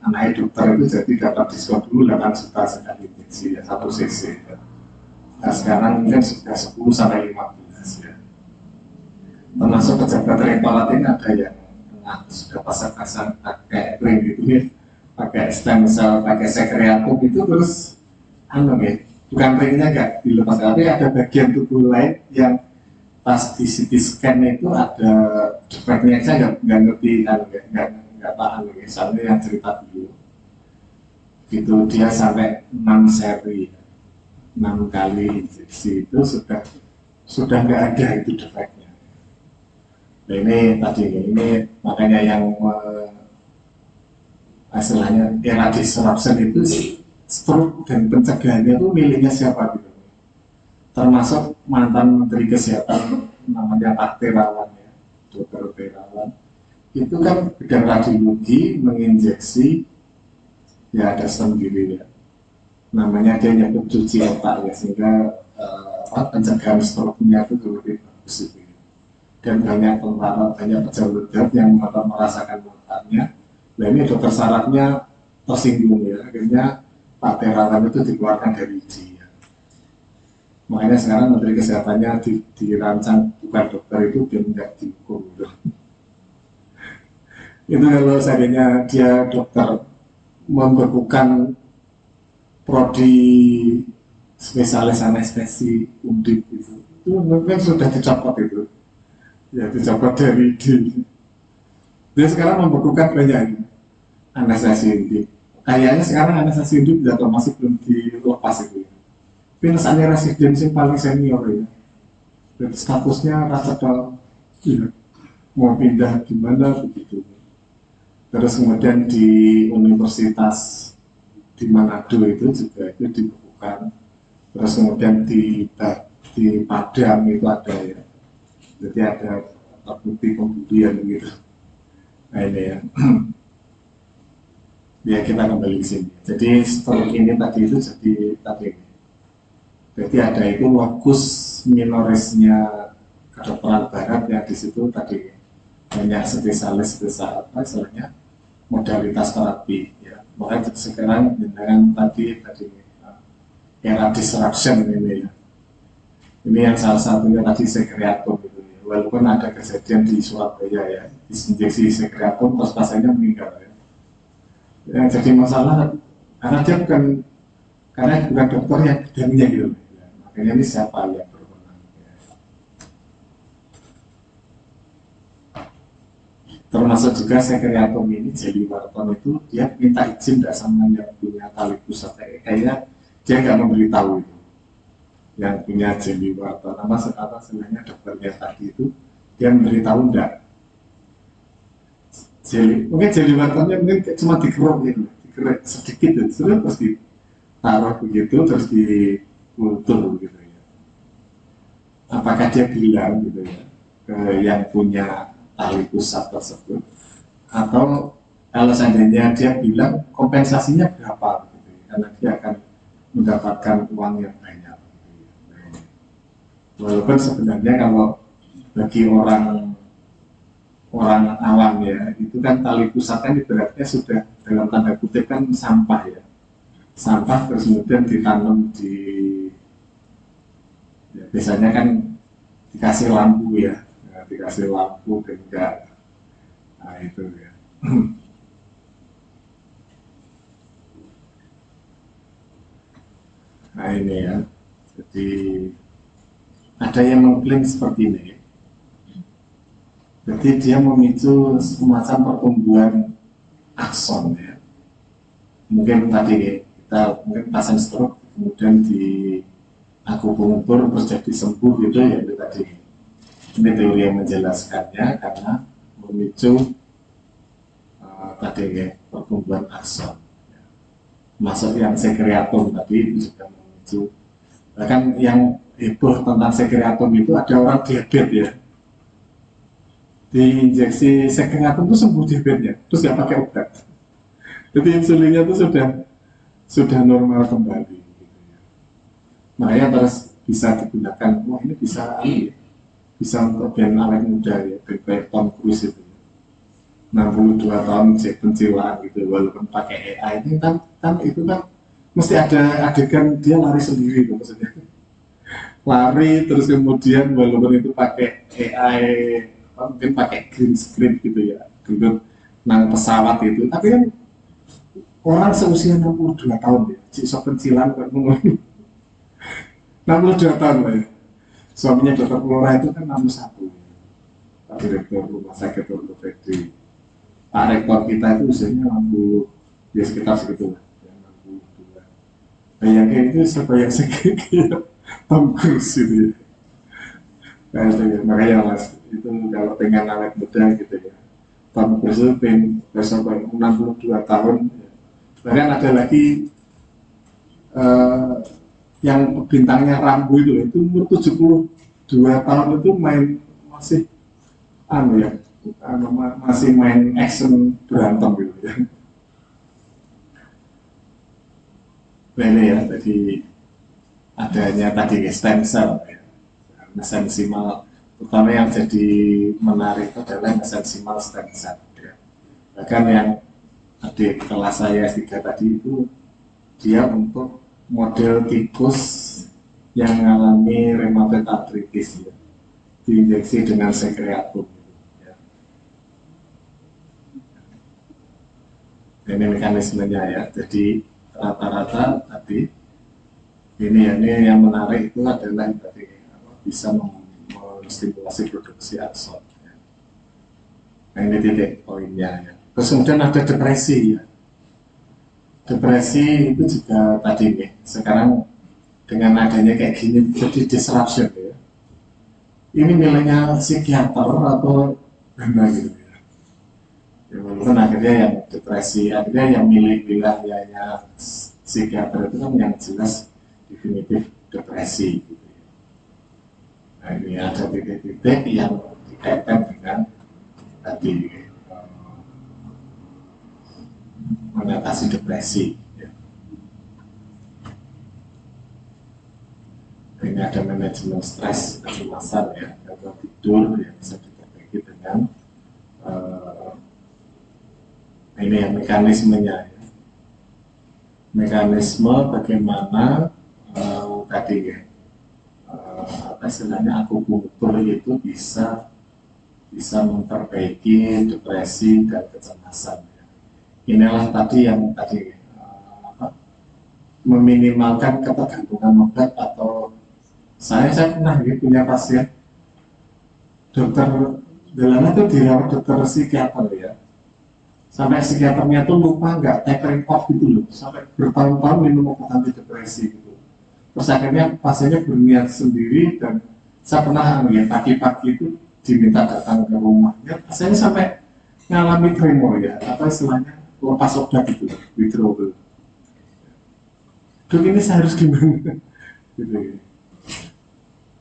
anaknya dokter itu, jadi dapat diskon dulu 8 juta sekali injeksi ya, 1 cc ya. Nah sekarang mungkin sudah 10 sampai 15 ya. Termasuk pejabat rektorat ini ada yang sudah pasang-pasang pakai krim gitu ya, pakai stem cell, pakai sekreatum itu, terus bukan ringnya nggak dilepas, tapi ada bagian tubuh lain yang pas di CT scan itu ada defeknya. Saya nggak ngerti, nggak paham ya. Soalnya yang cerita dulu gitu, dia sampai 6 seri 6 kali injeksi itu sudah nggak ada itu defeknya. Nah ini makanya yang hasilnya era disruption itu stroke dan pencegahannya itu milihnya siapa gitu. Termasuk mantan Menteri Kesehatan namanya Pak Terawan ya, Dr. Terawan. Itu kan bidang radiologi menginjeksi ya ada sendiri ya. Namanya dia nyebut cuci otak ya, sehingga pencegahan stroke-nya itu lebih bagus itu. Dan banyak tentara, banyak pejabat yang merasakan manfaatnya. Nah ini dokter sarafnya tersinggung ya, akhirnya Pak Terawan itu dikeluarkan dari uji. Makanya sekarang Menteri Kesehatannya dirancang bukan dokter itu biar nggak dihukum gitu. Itu kalau seandainya dia dokter membekukan prodi spesialis anestesi undip itu mungkin sudah dicopot itu. Ya dicopot dari dia sekarang membekukan banyak anestesi undip. Kayaknya sekarang anestesi undip atau masih belum dilepas itu. Pinasannya residensi paling senior ya. Dan statusnya rasa ya, mau pindah gimana begitu. Terus kemudian di Universitas di Manado itu juga itu dibukukan. Terus kemudian di Padang itu ada ya. Jadi ada bukti pembudian gitu. Nah ini ya. Ya kita kembali ke sini. Jadi stroke ini tadi itu jadi ada itu lokus minorisnya kedokteran barat ya, di situ tadi banyak spesialis istilahnya modalitas terapi ya. Makanya sekarang dengan tadi era disruption ini ya. Ini yang salah satunya tadi sekreatum gitu ya. Walaupun ada kejadian di Surabaya ya, injeksi sekreatum terus pasiennya meninggal ya. Yang jadi masalah karena bukan dokter yang bidangnya gitu. Makanya ini siapa yang berwenang ya. Termasuk juga sekreatum ini, Jelly Wharton itu dia minta izin tidak sama yang punya tali pusat, kayaknya dia nggak memberitahu itu yang punya Jelly Wharton. Nama sekarang sebenarnya dokternya tadi itu dia memberitahu enggak. Mungkin Jelly Whartonnya mungkin cuma dikeruk gitu, dikeruk sedikit itu terus ditaruh begitu terus dikultur gitu ya. Apakah dia bilang gitu ya ke yang punya tali pusat tersebut, atau kalau seandainya dia bilang kompensasinya berapa gitu ya, karena dia akan mendapatkan uang yang banyak gitu ya. Walaupun sebenarnya kalau bagi orang awam ya, itu kan tali pusat kan ibaratnya sudah dalam tanda kutip kan sampah ya, sampah terus kemudian ditanam di ya, biasanya kan dikasih lampu ya, dikasih lampu dan enggak, nah itu ya. Nah ini ya, jadi ada yang mengklaim seperti ini. Jadi dia memicu semacam pertumbuhan akson ya. Mungkin tadi kita mungkin pasien stroke kemudian akupunktur terjadi sembuh gitu ya, itu tadi. Ini teori yang menjelaskannya karena memicu tadi ya, pertumbuhan akson. Masuk yang sekreatum tadi itu juga memicu. Bahkan yang heboh tentang sekreatum itu ada orang diabetes ya, diinjeksi sekreatum itu sembuh diabetesnya, terus nggak pakai obat. Jadi insulinnya itu sudah normal kembali. Gitu ya. Makanya terus bisa digunakan, wah ini bisa untuk band awet muda ya, kayak Tom Cruise itu. 62 tahun cek pencilaan gitu, walaupun pakai AI ini kan itu kan mesti ada adegan dia lari sendiri gitu, maksudnya lari terus kemudian walaupun itu pakai AI mungkin pakai green screen gitu ya, duduk nang pesawat itu, tapi kan orang seusia 62 tahun ya, si sok pencilan kan 62 tahun lah ya. Suaminya dokter Flora itu kan 61 ya. Pak Direktur Rumah Sakit Ortopedi. Pak Rektor kita itu usianya 60, ya sekitar segitu lah, ya, 62. Bayangin itu sebanyak segitu Tom Cruise itu ya. Nah, itu ya. Makanya mas, itu kalau pengen awet muda gitu ya, Tom Cruise itu besok 62 tahun ya. Bahkan ada lagi yang bintangnya Rambo itu umur 72 tahun itu masih ya, masih main action berantem gitu ya. Nah, ini ya, jadi adanya tadi stem cell ya, mesensimal, terutama yang jadi menarik adalah mesensimal stem cell ya. Bahkan yang adik kelas saya S3 tadi itu dia untuk model tikus yang mengalami rheumatoid arthritis ya, diinjeksi dengan sekreatum ya. Ini mekanismenya ya, jadi rata-rata tadi ini yang menarik itu adalah tadi bisa menstimulasi produksi akson ya. Nah ini titik poinnya ya. Terus kemudian ada depresi ya. Depresi itu juga tadi nih, sekarang dengan adanya kayak gini jadi disruption ya. Ini nilainya psikiater atau gimana gitu ya. Ya walaupun akhirnya yang depresi, akhirnya yang milih wilayahnya psikiater itu kan yang jelas definitif depresi gitu ya. Nah ini ada titik-titik yang dikaitkan dengan tadi mengatasi depresi ya. Ini ada manajemen stres kecemasan ya, atau tidur yang bisa diperbaiki dengan ini ya mekanismenya ya. Mekanisme bagaimana tadi ya, apa istilahnya akupunktur itu bisa memperbaiki depresi dan kecemasan ya. Inilah tadi yang tadi meminimalkan ketergantungan obat. Atau saya pernah punya pasien dokter Delana itu dirawat dokter psikiater ya, sampai psikiaternya tuh lupa nggak tapering off gitu loh, sampai bertahun-tahun minum obat anti depresi gitu. Terus akhirnya pasiennya berniat sendiri, dan saya pernah ya pagi-pagi itu diminta datang ke rumahnya, pasiennya sampai ngalami tremor ya, apa istilahnya lepas obat gitu, withdrawal. Dok ini saya harus gimana? Gitu ya.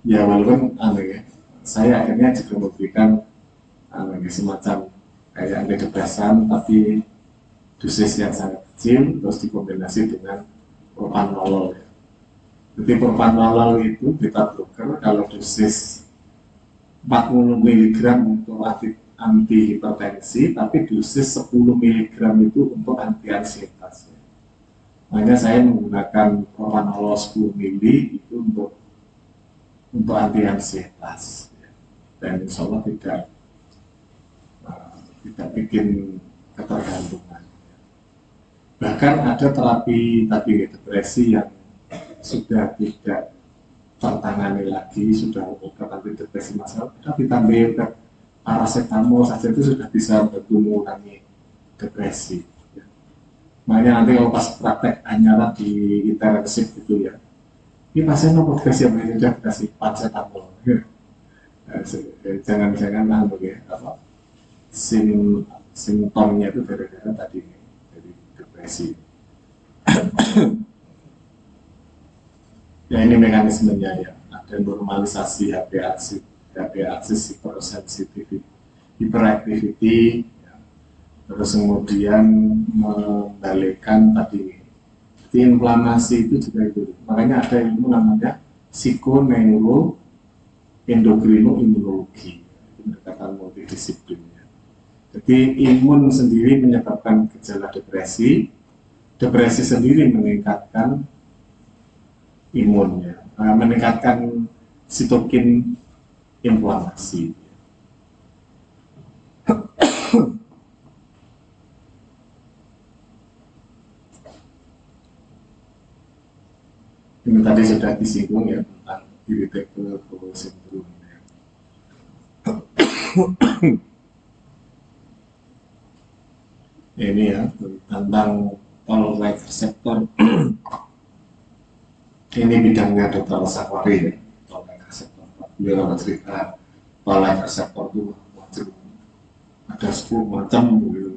Ya walaupun ya, saya akhirnya juga memberikan semacam kayak antidepresan, tapi dosis yang sangat kecil, terus dikombinasi dengan propanolol ya. Jadi propanolol itu beta blocker kalau dosis 40 mg untuk anti hipertensi, tapi dosis 10 mg itu untuk anti ansietas ya. Makanya saya menggunakan propanolol 10 mg itu untuk anti ansietas ya. Dan insya Allah tidak bikin ketergantungan. Bahkan ada terapi depresi yang sudah tidak tertangani lagi, sudah obat anti depresi masalah, tapi ditambah obat paracetamol saja itu sudah bisa membantu mengurangi depresi ya. Makanya nanti kalau pas praktek Anyara di internship gitu ya, ini pasien nomor kasih yang sudah kasih paracetamol. Jangan-jangan apa simptomnya itu gara-gara tadi dari depresi. Ya ini mekanismenya ya, ada normalisasi HB aksis hyperactivity, ya. Terus kemudian membalikkan tadi inflamasi itu juga itu. Makanya ada ilmu namanya psikoneuroendokrinoimunologi, itu pendekatan multidisiplin. Jadi imun sendiri menyebabkan gejala depresi, depresi sendiri meningkatkan imunnya, meningkatkan sitokin inflamasi. Ini tadi sudah disinggung ya tentang irritable bowel syndrome. Ini ya tentang toll-like receptor. Ini bidangnya Dr. Sakwari ya, toll-like receptor. Beliau cerita toll-like receptor itu macam ada 10 macam gitu,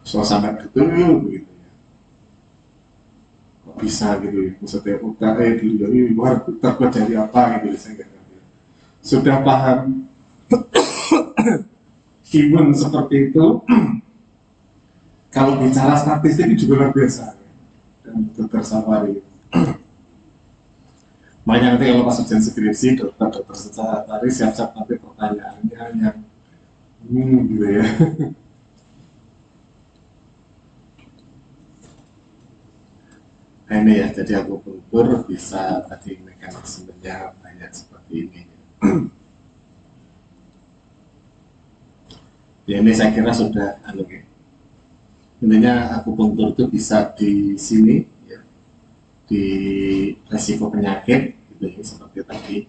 suasana gitu ya. Kok bisa gitu ya, maksudnya udah di luar terbuat dari apa gitu, saya nggak ngerti. Sudah paham imun seperti itu. Kalau bicara statistik itu juga luar biasa dan Dr. Sakwari. Makanya nanti kalau pas ujian skripsi Dr. Sakwari siap-siap nanti pertanyaannya yang gitu ya. Nah ini ya, jadi akupunktur bisa tadi mekanismenya banyak seperti ini. Ya ini saya kira sudah ya. Intinya akupunktur itu bisa di sini ya, di resiko penyakit gitu ya, seperti tadi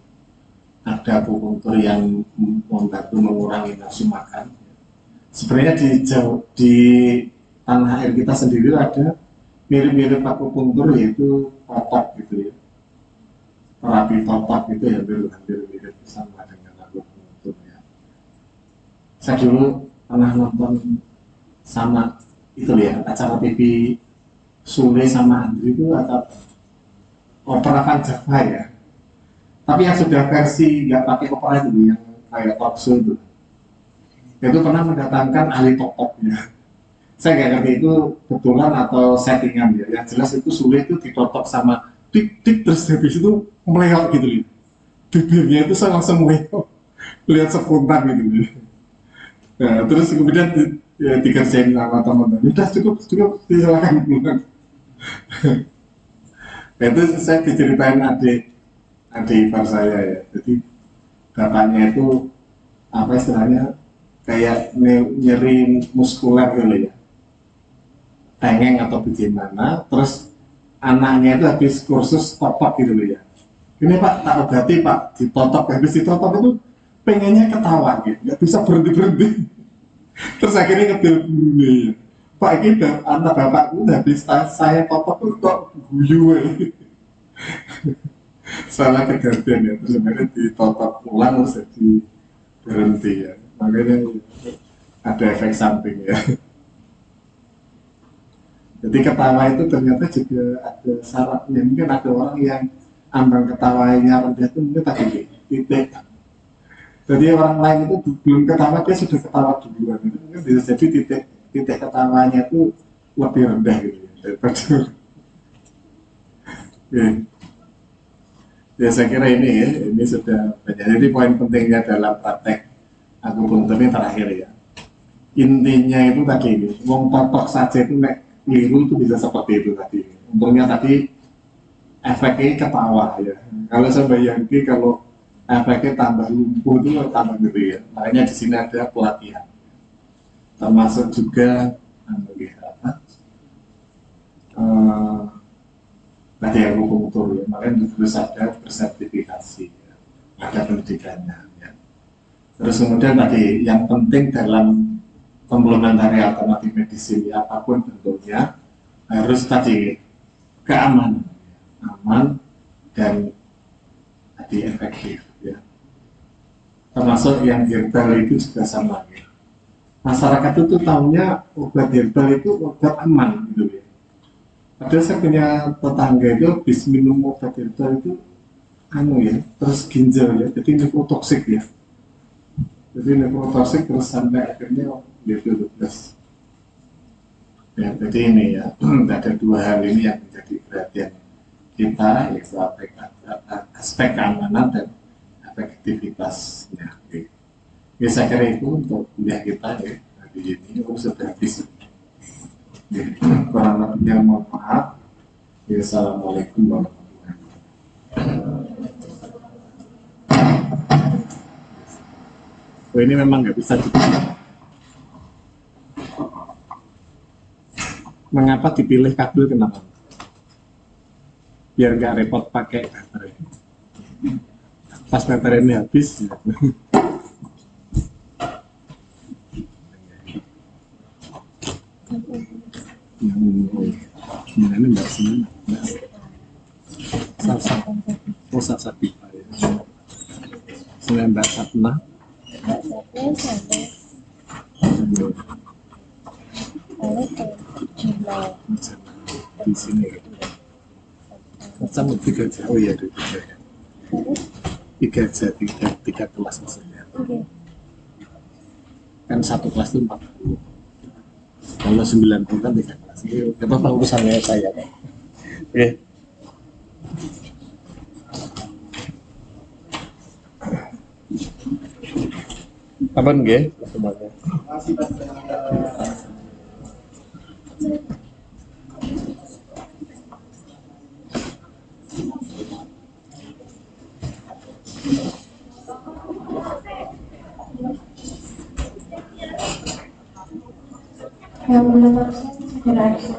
ada akupunktur yang membantu mengurangi nafsu makan. Sebenarnya di tanah air kita sendiri ada mirip-mirip akupunktur, yaitu totok gitu ya, terapi totok itu ya, hampir mirip sama dengan akupunktur ya. Saya dulu pernah nonton sama itu ya, acara TV Sule sama Andri itu atau opera Van Java ya, tapi yang sudah versi nggak pakai opera itu yang kayak talk show itu pernah mendatangkan ahli topoknya. Saya nggak ngerti itu betulan atau settingan ya, yang jelas itu Sule itu ditotok sama tik terus habis itu meleok gitu loh, bibirnya itu saya langsung meleok, lihat sepuntan gitu loh. Nah, terus kemudian ya dikerjain sama teman-teman, udah cukup silakan pulang. Nah, itu saya diceritain adik ipar saya ya, jadi bapaknya itu apa istilahnya kayak nyeri muskuler gitu ya, tengeng atau bagaimana, terus anaknya itu habis kursus totok gitu loh ya, ini pak tak obati pak, ditotok, habis ditotok itu pengennya ketawa gitu, nggak bisa berhenti. Terus akhirnya ngebil gurunya ya, pak ini anak bapakku habis saya totok tuh kok guyu ya. Salah kegantian ya, terus akhirnya ditotok ulang terus jadi berhenti ya, makanya ada efek samping ya. Jadi ketawa itu ternyata juga ada syaratnya, mungkin ada orang yang ambang ketawanya rendah itu mungkin tadi titik. Jadi orang lain itu belum ketawa, dia sudah ketawa duluan. Itu mungkin bisa jadi titik ketawanya itu lebih rendah gitu ya, daripada. Ya saya kira ini sudah banyak. Jadi poin pentingnya dalam praktek akupunktur ini terakhir ya. Intinya itu tadi ini, wong totok saja itu nek keliru itu bisa seperti itu tadi. Untungnya tadi efeknya ketawa ya. Kalau saya bayangkan kalau efeknya tambah lumpuh itu tambah gede ya. Makanya di sini ada pelatihan, termasuk juga tadi akupunktur ya. Makanya terus ada bersertifikasi ya. Ada pendidikannya ya. Terus kemudian tadi yang penting dalam komplementari alternatif medicine ya, apapun bentuknya harus tadi keamanan, aman, dan tadi efektif ya. Termasuk yang herbal itu juga sama ya. Masyarakat itu tahunya obat herbal itu obat aman gitu ya. Padahal saya punya tetangga itu habis minum obat herbal itu terus ginjal ya, jadi nephrotoxic ya. Jadi nephrotoxic terus sampai akhirnya level 12. Ya, jadi ini ya, ada dua hal ini yang menjadi perhatian kita, yaitu aspek keamanan dan efektivitasnya. Ya, saya kira itu untuk kuliah kita ya, hari ini sudah habis. Ya, kurang lebihnya mohon maaf. Ya, assalamualaikum warahmatullahi wabarakatuh. Ini memang nggak bisa dipilih. Mengapa dipilih kabel, kenapa? Biar nggak repot pakai baterai. Pas baterai ini habis ya. Ini mbak sini salsa pipa ya. Saya mbak Satna di sini sama 3 jauh ya, ada 3 ya. 3 aja, 3 kelas maksudnya. Kan satu kelas itu 40. Kalau 90 kan 3 kelas. Itu apa urusannya saya? Oke. Kapan nggih? Semuanya. Yang belum berakhir.